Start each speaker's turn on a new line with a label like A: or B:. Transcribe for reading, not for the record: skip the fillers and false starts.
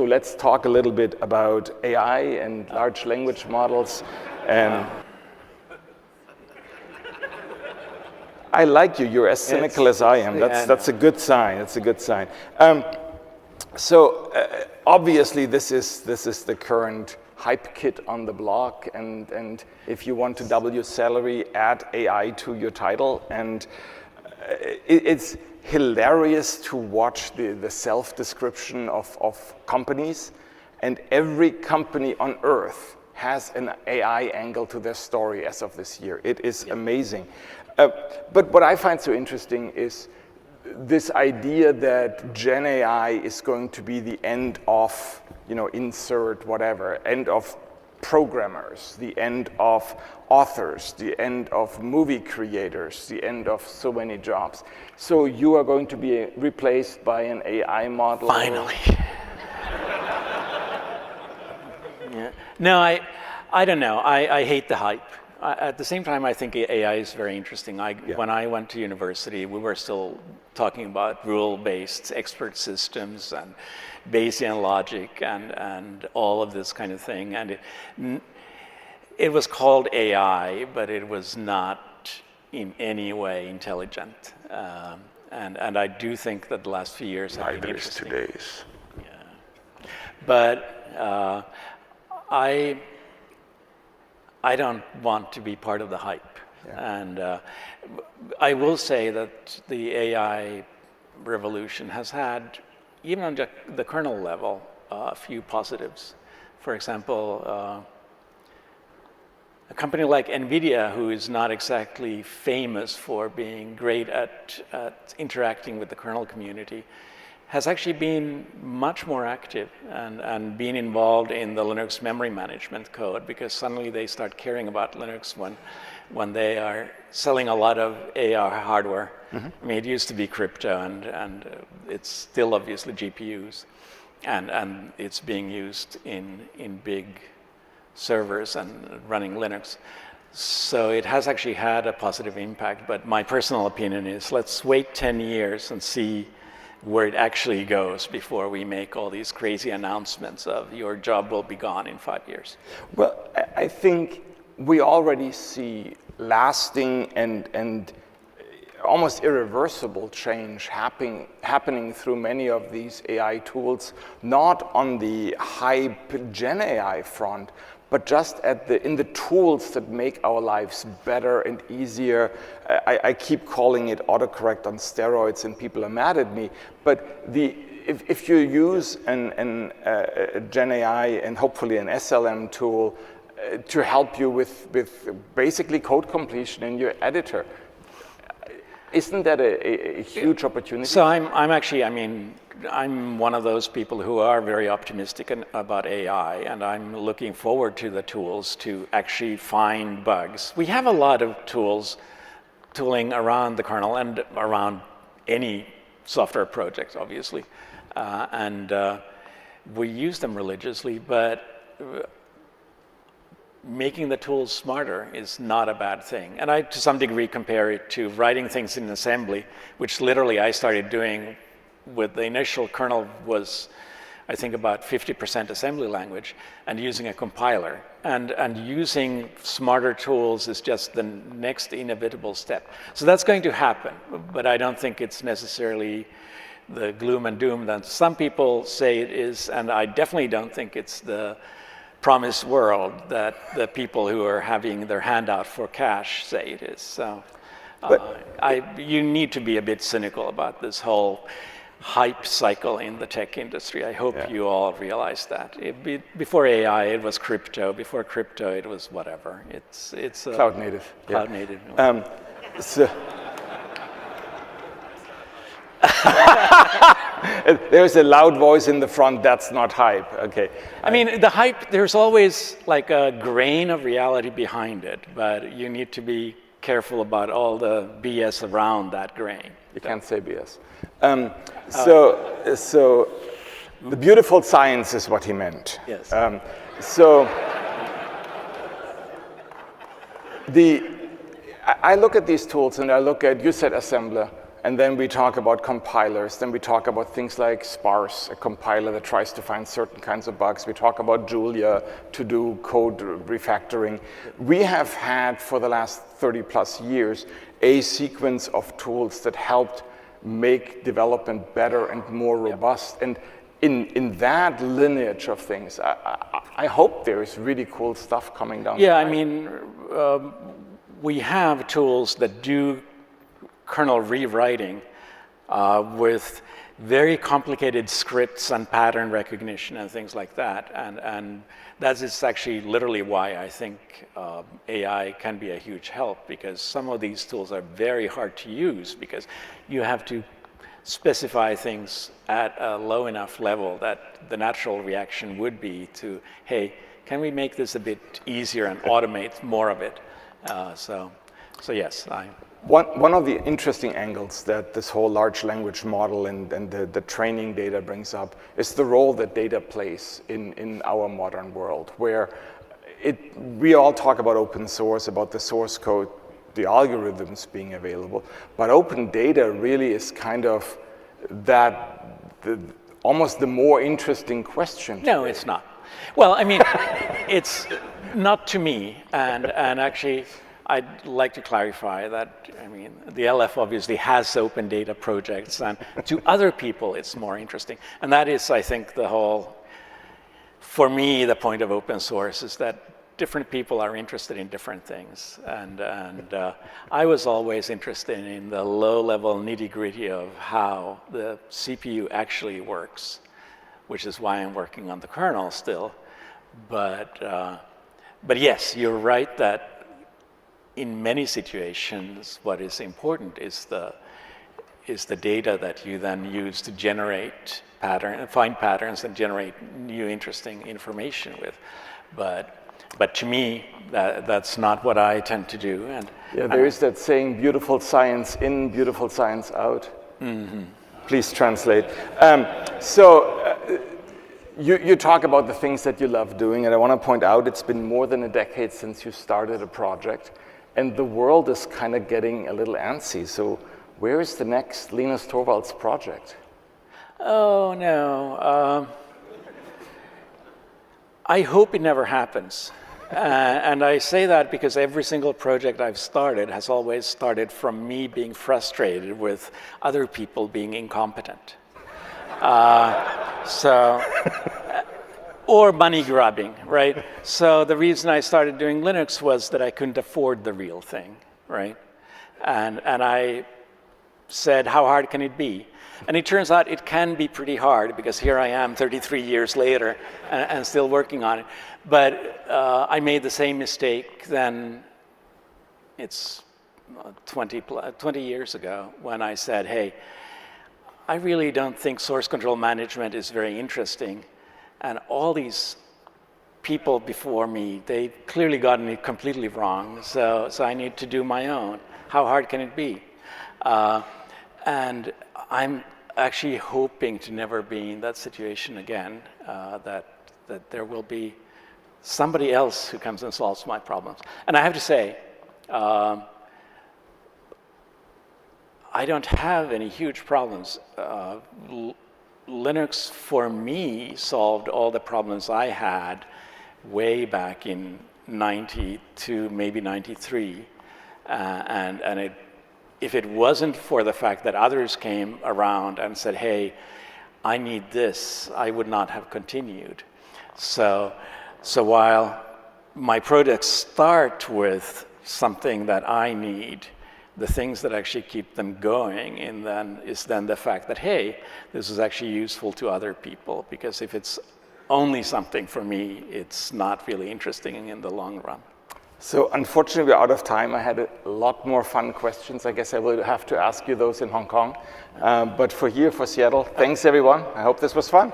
A: So let's talk a little bit about AI and large language models. I like you. You're as cynical as I am. That's a good sign. That's a good sign. Obviously, this is the current hype kit on the block, and if you want to double your salary, add AI to your title, and it's hilarious to watch the self-description of companies, and every company on earth has an AI angle to their story as of this year. It is amazing. But what I find so interesting is this idea that Gen AI is going to be the end of, insert whatever, end of programmers, the end of authors, the end of movie creators, the end of so many jobs. So you are going to be replaced by an AI model?
B: Finally. Yeah. No, I don't know. I hate the hype. At the same time, I think AI is very interesting. When I went to university, we were still talking about rule-based expert systems and Bayesian logic and all of this kind of thing. And it was called AI, but it was not in any way intelligent. And I do think that the last few years have been interesting.
A: Today's.
B: Yeah. But I don't want to be part of the hype. Yeah. And I will say that the AI revolution has had, even on the kernel level, a few positives. For example, a company like NVIDIA, who is not exactly famous for being great at interacting with the kernel community, has actually been much more active and been involved in the Linux memory management code, because suddenly they start caring about Linux when they are selling a lot of AR hardware. Mm-hmm. I mean, it used to be crypto, and it's still obviously GPUs, and it's being used in big servers and running Linux. So it has actually had a positive impact, but my personal opinion is let's wait 10 years and see where it actually goes before we make all these crazy announcements of your job will be gone in 5 years.
A: Well, I think we already see lasting and almost irreversible change happening through many of these AI tools, not on the hype Gen AI front, but just in the tools that make our lives better and easier. I keep calling it autocorrect on steroids, and people are mad at me. But if you use a Gen AI and hopefully an SLM tool to help you with basically code completion in your editor, isn't that a huge opportunity?
B: So I'm one of those people who are very optimistic about AI, and I'm looking forward to the tools to actually find bugs. We have a lot of tooling around the kernel and around any software project, obviously, and we use them religiously, but making the tools smarter is not a bad thing. And I, to some degree, compare it to writing things in assembly, which literally I started doing with the initial kernel was, I think, about 50% assembly language, and using a compiler. And using smarter tools is just the next inevitable step. So that's going to happen, but I don't think it's necessarily the gloom and doom that some people say it is, and I definitely don't think it's the promised world that the people who are having their hand out for cash say it is. So you need to be a bit cynical about this whole hype cycle in the tech industry. I hope you all realize that. Before AI, it was crypto. Before crypto, it was whatever. It's
A: cloud native.
B: Cloud native.
A: There's a loud voice in the front, that's not hype. Okay.
B: I mean, the hype, there's always like a grain of reality behind it, but you need to be careful about all the BS around that grain.
A: You can't say BS. So the beautiful science is what he meant.
B: Yes.
A: I look at these tools and I look at, you said assembler, And then we talk about compilers. Then we talk about things like Sparse, a compiler that tries to find certain kinds of bugs. We talk about Julia to do code refactoring. We have had, for the last 30 plus years, a sequence of tools that helped make development better and more robust. And in that lineage of things, I hope there is really cool stuff coming down.
B: Yeah, I mean, we have tools that do kernel rewriting with very complicated scripts and pattern recognition and things like that. And that is actually literally why I think AI can be a huge help, because some of these tools are very hard to use because you have to specify things at a low enough level that the natural reaction would be to, hey, can we make this a bit easier and automate more of it? So yes,
A: One of the interesting angles that this whole large language model and the training data brings up is the role that data plays in our modern world, where we all talk about open source, about the source code, the algorithms being available, but open data really is kind of almost the more interesting question.
B: No, it's not. Well, I mean, it's not to me, and actually, I'd like to clarify that, I mean, the LF obviously has open data projects, and to other people it's more interesting. And that is, I think, for me, the point of open source is that different people are interested in different things. And I was always interested in the low-level nitty-gritty of how the CPU actually works, which is why I'm working on the kernel still. But yes, you're right that in many situations, what is important is the data that you then use to generate find patterns and generate new interesting information with. But to me, that's not what I tend to do. And
A: yeah, there is that saying, beautiful science in, beautiful science out. Mm-hmm. Please translate. You talk about the things that you love doing, and I want to point out it's been more than a decade since you started a project, and the world is kind of getting a little antsy. So where is the next Linus Torvalds project?
B: Oh, no. I hope it never happens. And I say that because every single project I've started has always started from me being frustrated with other people being incompetent. Or money grubbing, right? So the reason I started doing Linux was that I couldn't afford the real thing, right? And I said, how hard can it be? And it turns out it can be pretty hard, because here I am 33 years later and still working on it. But I made the same mistake then, it's 20 years ago, when I said, hey, I really don't think source control management is very interesting. And all these people before me, they clearly gotten it completely wrong. So I need to do my own. How hard can it be? And I'm actually hoping to never be in that situation again, that there will be somebody else who comes and solves my problems. And I have to say, I don't have any huge problems. Linux, for me, solved all the problems I had way back in 92, maybe 93. If it wasn't for the fact that others came around and said, hey, I need this, I would not have continued. So while my projects start with something that I need, the things that actually keep them going is then the fact that, hey, this is actually useful to other people, because if it's only something for me, it's not really interesting in the long run.
A: So unfortunately, we're out of time. I had a lot more fun questions. I guess I will have to ask you those in Hong Kong. But for Seattle, thanks everyone. I hope this was fun.